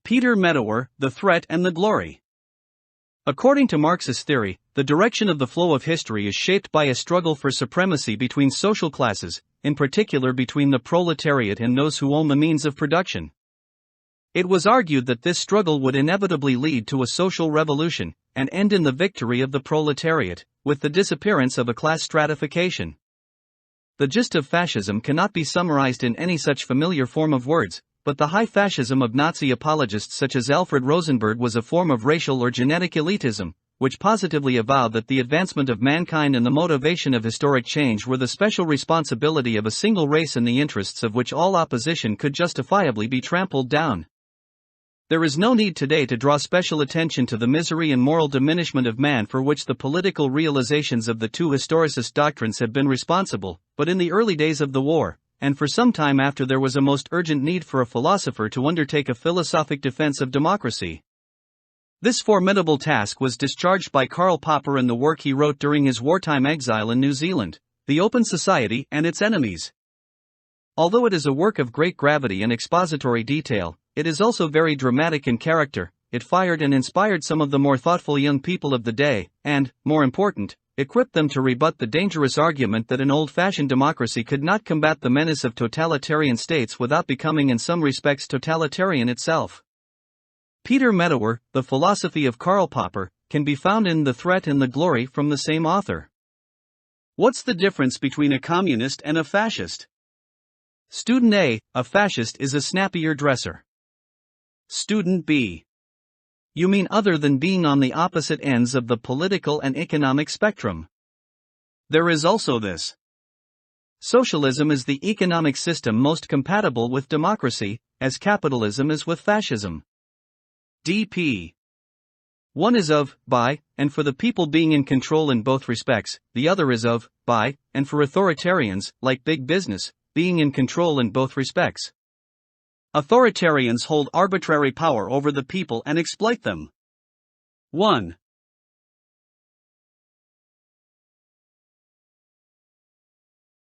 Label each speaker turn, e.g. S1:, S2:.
S1: Peter Medawar, The Threat and the Glory. According to Marxist theory, the direction of the flow of history is shaped by a struggle for supremacy between social classes, in particular between the proletariat and those who own the means of production. It was argued that this struggle would inevitably lead to a social revolution, and end in the victory of the proletariat, with the disappearance of a class stratification. The gist of fascism cannot be summarized in any such familiar form of words, but the high fascism of Nazi apologists such as Alfred Rosenberg was a form of racial or genetic elitism, which positively avowed that the advancement of mankind and the motivation of historic change were the special responsibility of a single race and the interests of which all opposition could justifiably be trampled down. There is no need today to draw special attention to the misery and moral diminishment of man for which the political realizations of the two historicist doctrines have been responsible, but in the early days of the war, and for some time after, there was a most urgent need for a philosopher to undertake a philosophic defense of democracy. This formidable task was discharged by Karl Popper in the work he wrote during his wartime exile in New Zealand, The Open Society and Its Enemies. Although it is a work of great gravity and expository detail, it is also very dramatic in character. It fired and inspired some of the more thoughtful young people of the day, and, more important, equipped them to rebut the dangerous argument that an old-fashioned democracy could not combat the menace of totalitarian states without becoming in some respects totalitarian itself. Peter Medawar, The Philosophy of Karl Popper, can be found in The Threat and the Glory from the same author. What's the difference between a communist and a fascist? Student A fascist is a snappier dresser. Student B: you mean other than being on the opposite ends of the political and economic spectrum? There is also this. Socialism is the economic system most compatible with democracy, as capitalism is with fascism. DP: one is of, by, and for the people being in control in both respects, the other is of, by, and for authoritarians, like big business, being in control in both respects. Authoritarians hold arbitrary power over the people and exploit them. 1.